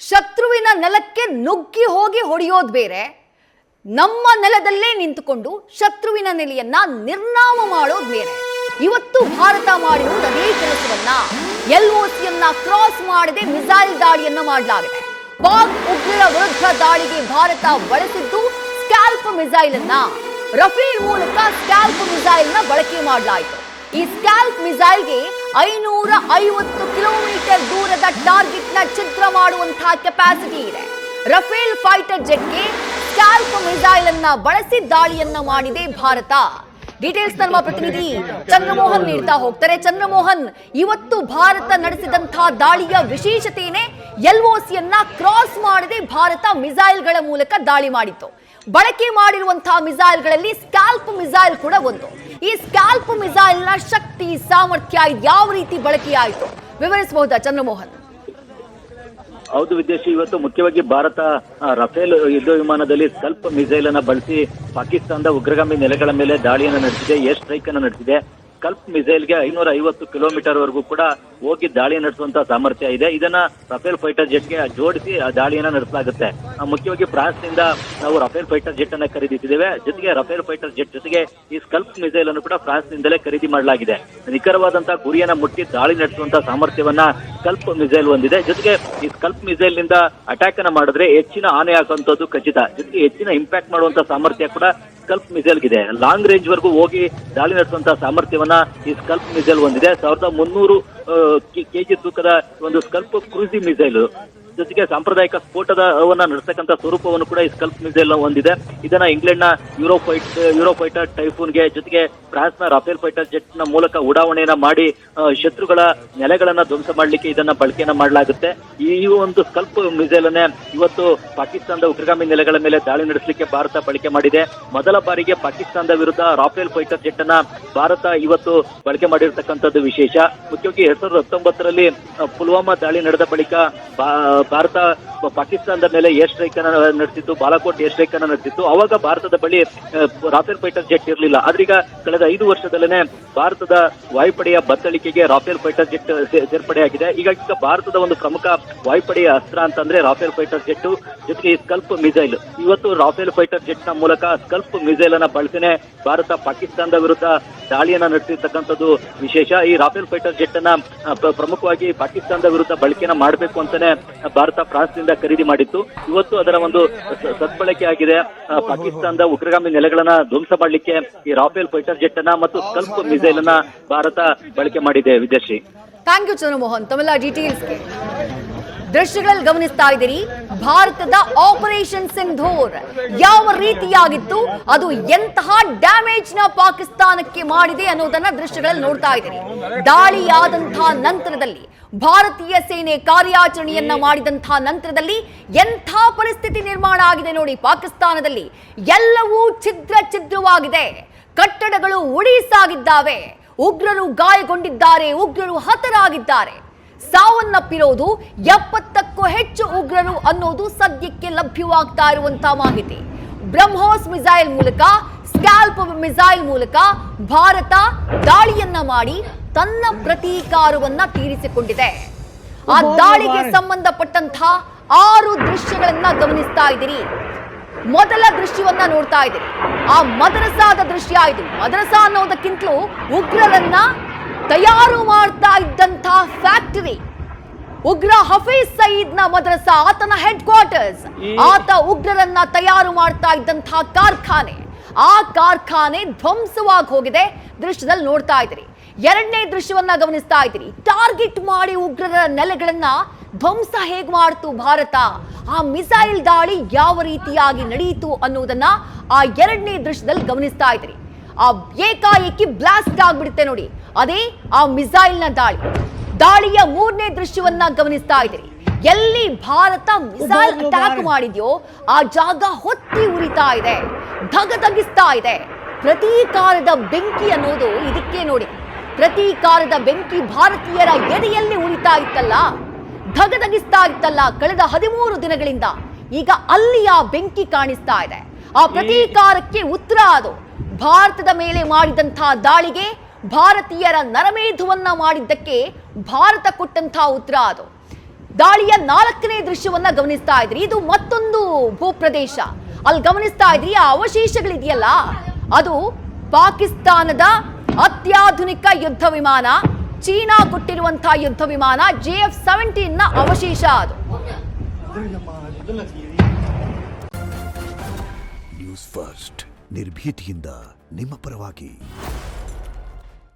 ಶತ್ರುವಿನ ನೆಲಕ್ಕೆ ನುಗ್ಗಿ ಹೋಗಿ ಹೊಡೆಯೋದು ಬೇರೆ, ನಮ್ಮ ನೆಲದಲ್ಲೇ ನಿಂತುಕೊಂಡು ಶತ್ರುವಿನ ನೆಲೆಯನ್ನ ನಿರ್ನಾಮ ಮಾಡೋದು ಬೇರೆ. ಇವತ್ತು ಭಾರತ ಮಾಡಿರುವುದು ಅದೇ ಕೆಲಸವನ್ನ. LOCಯನ್ನ ಕ್ರಾಸ್ ಮಾಡದೆ ಮಿಸೈಲ್ ದಾಳಿಯನ್ನ ಮಾಡಲಾಗಿದೆ. ಪಾಕ್ ಉಗ್ರರ ವಿರುದ್ಧ ದಾಳಿಗೆ ಭಾರತ ಬಳಸಿದ್ದು ಸ್ಕ್ಯಾಲ್ಪ್ ಮಿಸೈಲ್ ಅನ್ನ. ರಫೇಲ್ ಮೂಲಕ ಸ್ಕ್ಯಾಲ್ಪ್ ಮಿಸೈಲ್ ನ ಬಳಕೆ ಮಾಡಲಾಯಿತು. ಈ ಸ್ಕ್ಯಾಲ್ಪ್ ಮಿಸೈಲ್ಗೆ 550 ಕಿಲೋಮೀಟರ್ ದೂರದ ಟಾರ್ಗೆಟ್ ನ ಛಿದ್ರ ಮಾಡುವಂತಹ ಕೆಪಾಸಿಟಿ ಇದೆ. ರಫೇಲ್ ಫೈಟರ್ ಜೆಟ್ಗೆ ಸ್ಕ್ಯಾಲ್ಪ್ ಮಿಸೈಲ್ ಅನ್ನ ಬಳಸಿ ದಾಳಿಯನ್ನ ಮಾಡಿದೆ ಭಾರತ. ಡೀಟೇಲ್ಸ್ ನಮ್ಮ ಪ್ರತಿನಿಧಿ ಚಂದ್ರಮೋಹನ್ ನೀಡ್ತಾ ಹೋಗ್ತಾರೆ. ಚಂದ್ರಮೋಹನ್, ಇವತ್ತು ಭಾರತ ನಡೆಸಿದಂತಹ ದಾಳಿಯ ವಿಶೇಷತೆಯೇ LOCಯನ್ನ ಕ್ರಾಸ್ ಮಾಡದೆ ಭಾರತ ಮಿಸೈಲ್ಗಳ ಮೂಲಕ ದಾಳಿ ಮಾಡಿತ್ತು. ಬಳಕೆ ಮಾಡಿರುವಂತಹ ಮಿಸೈಲ್ಗಳಲ್ಲಿ ಸ್ಕ್ಯಾಲ್ಪ್ ಮಿಸೈಲ್ ಕೂಡ ಒಂದು. ಈ ಸ್ಕ್ಯಾಲ್ಪ್ ಮಿಸೈಲ್ ನ ಶಕ್ತಿ ಸಾಮರ್ಥ್ಯ ಯಾವ ರೀತಿ ಬಳಕೆಯಾಯಿತು ವಿವರಿಸಬಹುದಾ ಚಂದ್ರಮೋಹನ್? ಹೌದು ವಿದೇಶಿ, ಇವತ್ತು ಮುಖ್ಯವಾಗಿ ಭಾರತ ರಫೇಲ್ ಯುದ್ಧ ವಿಮಾನದಲ್ಲಿ ಸ್ಕಲ್ಪ್ ಮಿಸೈಲ್ ಅನ್ನ ಬಳಸಿ ಪಾಕಿಸ್ತಾನದ ಉಗ್ರಗಾಮಿ ನೆಲೆಗಳ ಮೇಲೆ ದಾಳಿಯನ್ನು ನಡೆಸಿದೆ, ಏರ್ ಸ್ಟ್ರೈಕ್ ಅನ್ನು ನಡೆಸಿದೆ. ಸ್ಕಲ್ಪ್ ಮಿಸೈಲ್ಗೆ 550 ಕಿಲೋಮೀಟರ್ ವರೆಗೂ ಕೂಡ ಹೋಗಿ ದಾಳಿ ನಡೆಸುವಂತ ಸಾಮರ್ಥ್ಯ ಇದೆ. ಇದನ್ನ ರಫೇಲ್ ಫೈಟರ್ ಜೆಟ್ಗೆ ಜೋಡಿಸಿ ದಾಳಿಯನ್ನ ನಡೆಸಲಾಗುತ್ತೆ. ಮುಖ್ಯವಾಗಿ ಫ್ರಾನ್ಸ್ ನಿಂದ ನಾವು ರಫೇಲ್ ಫೈಟರ್ ಜೆಟ್ ಅನ್ನ ಖರೀದಿಸಿದ್ದೇವೆ. ಜೊತೆಗೆ ರಫೇಲ್ ಫೈಟರ್ ಜೆಟ್ ಜೊತೆಗೆ ಈ ಸ್ಕಲ್ಪ್ ಮಿಸೈಲ್ ಅನ್ನು ಕೂಡ ಫ್ರಾನ್ಸ್ ನಿಂದಲೇ ಖರೀದಿ ಮಾಡಲಾಗಿದೆ. ನಿಖರವಾದಂತಹ ಗುರಿಯನ್ನ ಮುಟ್ಟಿ ದಾಳಿ ನಡೆಸುವಂತ ಸಾಮರ್ಥ್ಯವನ್ನ ಸ್ಕಲ್ಪ್ ಮಿಸೈಲ್ ಹೊಂದಿದೆ. ಜೊತೆಗೆ ಈ ಸ್ಕಲ್ಪ್ ಮಿಸೈಲ್ ನಿಂದ ಅಟ್ಯಾಕ್ ಅನ್ನ ಮಾಡಿದ್ರೆ ಹೆಚ್ಚಿನ ಹಾನಿ ಆಗುವಂತದ್ದು ಖಚಿತ. ಜೊತೆಗೆ ಹೆಚ್ಚಿನ ಇಂಪ್ಯಾಕ್ಟ್ ಮಾಡುವಂತ ಸಾಮರ್ಥ್ಯ ಕೂಡ ಸ್ಕಲ್ಪ್ ಮಿಸೈಲ್ಗಿದೆ. ಲಾಂಗ್ ರೇಂಜ್ ವರೆಗೂ ಹೋಗಿ ದಾಳಿ ನಡೆಸುವಂತಹ ಸಾಮರ್ಥ್ಯವನ್ನ ಈ ಸ್ಕಲ್ಪ್ ಮಿಸೈಲ್ ಹೊಂದಿದೆ. 1300 ಕೆಜಿ ತೂಕದ ಒಂದು ಸ್ಕಲ್ಪ್ ಕ್ರೂಸಿ ಮಿಸೈಲ್ ಜೊತೆಗೆ ಸಾಂಪ್ರದಾಯಿಕ ಸ್ಫೋಟದವನ್ನ ನಡೆಸತಕ್ಕಂಥ ಸ್ವರೂಪವನ್ನು ಕೂಡ ಈ ಸ್ಕಲ್ಪ್ ಮಿಸೈಲ್ ಹೊಂದಿದೆ. ಇದನ್ನ ಇಂಗ್ಲೆಂಡ್ ನ ಯೂರೋಫೈಟರ್ ಟೈಫೂನ್ಗೆ ಜೊತೆಗೆ ಫ್ರಾನ್ಸ್ ನ ರಫೇಲ್ ಫೈಟರ್ ಜೆಟ್ ನ ಮೂಲಕ ಉಡಾವಣೆಯನ್ನ ಮಾಡಿ ಶತ್ರುಗಳ ನೆಲೆಗಳನ್ನ ಧ್ವಂಸ ಮಾಡಲಿಕ್ಕೆ ಇದನ್ನ ಬಳಕೆಯನ್ನ ಮಾಡಲಾಗುತ್ತೆ. ಈ ಒಂದು ಸ್ಕಲ್ಪ್ ಮಿಸೈಲ್ ಅನ್ನೇ ಇವತ್ತು ಪಾಕಿಸ್ತಾನದ ಉಗ್ರಗಾಮಿ ನೆಲೆಗಳ ಮೇಲೆ ದಾಳಿ ನಡೆಸಲಿಕ್ಕೆ ಭಾರತ ಬಳಕೆ ಮಾಡಿದೆ. ಮೊದಲ ಬಾರಿಗೆ ಪಾಕಿಸ್ತಾನದ ವಿರುದ್ಧ ರಾಫೇಲ್ ಫೈಟರ್ ಜೆಟ್ ಅನ್ನ ಭಾರತ ಇವತ್ತು ಬಳಕೆ ಮಾಡಿರ್ತಕ್ಕಂಥದ್ದು ವಿಶೇಷ. ಮುಖ್ಯವಾಗಿ 2019ರಲ್ಲಿ ಪುಲ್ವಾಮಾ ದಾಳಿ ನಡೆದ ಬಳಿಕ ಭಾರತ ಪಾಕಿಸ್ತಾನದ ಮೇಲೆ ಏರ್ ಸ್ಟ್ರೈಕ್ ಅನ್ನ ನಡೆಸಿತ್ತು, ಬಾಲಾಕೋಟ್ ಏರ್ ಸ್ಟ್ರೈಕ್ ಅನ್ನ ನಡೆಸಿತ್ತು. ಅವಾಗ ಭಾರತದ ಬಳಿ ರಾಫೇಲ್ ಫೈಟರ್ ಜೆಟ್ ಇರಲಿಲ್ಲ. ಆದ್ರೀಗ ಕಳೆದ 5 ವರ್ಷದಲ್ಲೇ ಭಾರತದ ವಾಯುಪಡೆಯ ಬತ್ತಳಿಕೆಗೆ ರಾಫೇಲ್ ಫೈಟರ್ ಜೆಟ್ ಸೇರ್ಪಡೆಯಾಗಿದೆ. ಈಗ ಭಾರತದ ಒಂದು ಪ್ರಮುಖ ವಾಯುಪಡೆಯ ಅಸ್ತ್ರ ಅಂತಂದ್ರೆ ರಾಫೇಲ್ ಫೈಟರ್ ಜೆಟ್ ಜೊತೆಗೆ ಸ್ಕಲ್ಪ್ ಮಿಸೈಲ್. ಇವತ್ತು ರಾಫೇಲ್ ಫೈಟರ್ ಜೆಟ್ ನ ಮೂಲಕ ಸ್ಕಲ್ಪ್ ಮಿಸೈಲ್ ಅನ್ನ ಬಳಸಿನೇ ಭಾರತ ಪಾಕಿಸ್ತಾನದ ವಿರುದ್ಧ ದಾಳಿಯನ್ನ ನಡೆಸಿರ್ತಕ್ಕಂಥದ್ದು ವಿಶೇಷ. ಈ ರಾಫೇಲ್ ಫೈಟರ್ ಜೆಟ್ ಅನ್ನ ಪ್ರಮುಖವಾಗಿ ಪಾಕಿಸ್ತಾನದ ವಿರುದ್ಧ ಬಳಕೆಯನ್ನ ಮಾಡಬೇಕು ಅಂತಾನೆ ಭಾರತ ಫ್ರಾನ್ಸ್ ನಿಂದ ಖರೀದಿ ಮಾಡಿತ್ತು. ಇವತ್ತು ಅದರ ಒಂದು ಸದ್ಬಳಕೆ ಆಗಿದೆ. ಪಾಕಿಸ್ತಾನದ ಉಗ್ರಗಾಮಿ ನೆಲೆಗಳನ್ನ ಧ್ವಂಸ ಮಾಡಲಿಕ್ಕೆ ಈ ರಾಫೇಲ್ ಫೈಟರ್ ಜೆಟ್ ಅನ್ನ ಮತ್ತು ಸ್ಕಲ್ಪ್ ಮಿಸೈಲ್ ಅನ್ನ ಭಾರತ ಬಳಕೆ ಮಾಡಿದೆ. ವಿದೇಶಿ, ಥ್ಯಾಂಕ್ ಯು ಚಂದ್ರಮೋಹನ್ ತಮ್ಮೆಲ್ಲ ಡೀಟೇಲ್ಸ್ಗೆ. ದೃಶ್ಯಗಳಲ್ಲಿ ಗಮನಿಸ್ತಾ ಇದ್ದೀರಿ, ಭಾರತದ ಆಪರೇಷನ್ ಸಿಂಧೂರ್ ಯಾವ ರೀತಿಯಾಗಿತ್ತು, ಅದು ಎಂತಹ ಡ್ಯಾಮೇಜ್ ನ ಪಾಕಿಸ್ತಾನಕ್ಕೆ ಮಾಡಿದೆ ಅನ್ನೋದನ್ನ ದೃಶ್ಯಗಳಲ್ಲಿ ನೋಡ್ತಾ ಇದ್ದೀರಿ. ದಾಳಿಯಾದಂತಹ ನಂತರದಲ್ಲಿ ಭಾರತೀಯ ಸೇನೆ ಕಾರ್ಯಾಚರಣೆಯನ್ನ ಮಾಡಿದಂತಹ ನಂತರದಲ್ಲಿ ಎಂಥ ಪರಿಸ್ಥಿತಿ ನಿರ್ಮಾಣ ಆಗಿದೆ ನೋಡಿ. ಪಾಕಿಸ್ತಾನದಲ್ಲಿ ಎಲ್ಲವೂ ಛಿದ್ರವಾಗಿದೆ, ಕಟ್ಟಡಗಳು ಉಡಿಸಾಗಿದ್ದಾವೆ, ಉಗ್ರರು ಗಾಯಗೊಂಡಿದ್ದಾರೆ, ಉಗ್ರರು ಹತರಾಗಿದ್ದಾರೆ. ಸಾವನ್ನಪ್ಪಿರೋದು 70ಕ್ಕೂ ಹೆಚ್ಚು ಉಗ್ರರು ಅನ್ನೋದು ಸದ್ಯಕ್ಕೆ ಲಭ್ಯವಾಗ್ತಾ ಇರುವಂತಹ ಮಾಹಿತಿ. ಬ್ರಹ್ಮೋಸ್ ಮಿಸೈಲ್ ಮೂಲಕ, ಸ್ಕ್ಯಾಲ್ಪ್ ಮಿಸೈಲ್ ಮೂಲಕ ಭಾರತ ದಾಳಿಯನ್ನ ಮಾಡಿ ತನ್ನ ಪ್ರತೀಕಾರವನ್ನ ತೀರಿಸಿಕೊಂಡಿದೆ. ಆ ದಾಳಿಗೆ ಸಂಬಂಧಪಟ್ಟಂತಹ 6 ದೃಶ್ಯಗಳನ್ನ ಗಮನಿಸ್ತಾ ಇದ್ದೀರಿ. ಮೊದಲ ದೃಶ್ಯವನ್ನ ನೋಡ್ತಾ ಇದ್ದೀರಿ. ಆ ಮದರಸಾದ ದೃಶ್ಯ ಇದು. ಮದರಸಾ ಅನ್ನೋದಕ್ಕಿಂತಲೂ ಉಗ್ರರನ್ನ ತಯಾರು ಮಾಡ್ತಾ ಇದ್ದಂತಹ ಫ್ಯಾಕ್ಟರಿ, ಉಗ್ರ ಹಫೀಜ್ ಸಯೀದ್ ನ ಮದರಸಾ, ಆತನ ಹೆಡ್ ಕ್ವಾರ್ಟರ್ಸ್, ಆತ ಉಗ್ರರನ್ನ ತಯಾರು ಮಾಡ್ತಾ ಇದ್ದಂತಹ ಕಾರ್ಖಾನೆ, ಆ ಕಾರ್ಖಾನೆ ಧ್ವಂಸವಾಗಿ ಹೋಗಿದೆ. ದೃಶ್ಯದಲ್ಲಿ ನೋಡ್ತಾ ಇದ್ದೀರಿ. ಎರಡನೇ ದೃಶ್ಯವನ್ನ ಗಮನಿಸ್ತಾ ಇದ್ದೀರಿ. ಟಾರ್ಗೆಟ್ ಮಾಡಿ ಉಗ್ರರ ನೆಲೆಗಳನ್ನ ಧ್ವಂಸ ಹೇಗೆ ಮಾಡ್ತು ಭಾರತ, ಆ ಮಿಸೈಲ್ ದಾಳಿ ಯಾವ ರೀತಿಯಾಗಿ ನಡೆಯಿತು ಅನ್ನೋದನ್ನ ಆ ಎರಡನೇ ದೃಶ್ಯದಲ್ಲಿ ಗಮನಿಸ್ತಾ ಇದ್ದೀರಿ. ಆ ಏಕಾಏಕಿ ಬ್ಲಾಸ್ಟ್ ಆಗ್ಬಿಡುತ್ತೆ ನೋಡಿ, ಅದೇ ಆ ಮಿಸೈಲ್ ನ ದಾಳಿ. ದಾಳಿಯ 3ನೇ ದೃಶ್ಯವನ್ನ ಗಮನಿಸ್ತಾ ಇದ್ದೀರಿ. ಎಲ್ಲಿ ಭಾರತ ಮಿಸೈಲ್ ಅಟ್ಯಾಕ್ ಮಾಡಿದ್ಯೋ ಆ ಜಾಗ ಹೊತ್ತಿ ಉರಿತಾ ಇದೆ, ಧಗಧಗಿಸ್ತಾ ಇದೆ. ಪ್ರತೀಕಾರದ ಬೆಂಕಿ ಅನ್ನೋದು ಇದಕ್ಕೆ ನೋಡಿ. ಪ್ರತೀಕಾರದ ಬೆಂಕಿ ಭಾರತೀಯರ ಎದೆಯಲ್ಲಿ ಉರಿತಾ ಇತ್ತಲ್ಲ, ಧಗಧಗಿಸ್ತಾ ಇತ್ತಲ್ಲ ಕಳೆದ 13 ದಿನಗಳಿಂದ. ಈಗ ಅಲ್ಲಿ ಆ ಬೆಂಕಿ ಕಾಣಿಸ್ತಾ ಇದೆ. ಆ ಪ್ರತೀಕಾರಕ್ಕೆ ಉತ್ತರ ಅದು. ಭಾರತದ ಮೇಲೆ ಮಾಡಿದಂತಹ ದಾಳಿಗೆ, ಭಾರತೀಯರ ನರಮೇಧವನ್ನ ಮಾಡಿದ್ದಕ್ಕೆ ಭಾರತ ಕೊಟ್ಟಂತಹ ಉತ್ತರ ಅದು. ದಾಳಿಯ 4ನೇ ದೃಶ್ಯವನ್ನ ಗಮನಿಸ್ತಾ ಇದ್ರಿ. ಇದು ಮತ್ತೊಂದು ಭೂಪ್ರದೇಶ. ಅಲ್ಲಿ ಗಮನಿಸ್ತಾ ಇದ್ರಿ ಆ ಅವಶೇಷಗಳಿದೆಯಲ್ಲ, ಅದು ಪಾಕಿಸ್ತಾನದ ಅತ್ಯಾಧುನಿಕ ಯುದ್ಧ ವಿಮಾನ, ಚೀನಾ ಕೊಟ್ಟಿರುವಂತಹ ಯುದ್ಧ ವಿಮಾನ JF-17 ನ ಅವಶೇಷ ಅದು. ನ್ಯೂಸ್ ಫಸ್ಟ್ ನಿರ್ಭೀತಿಯಿಂದ ನಿಮ್ಮ ಪರವಾಗಿ.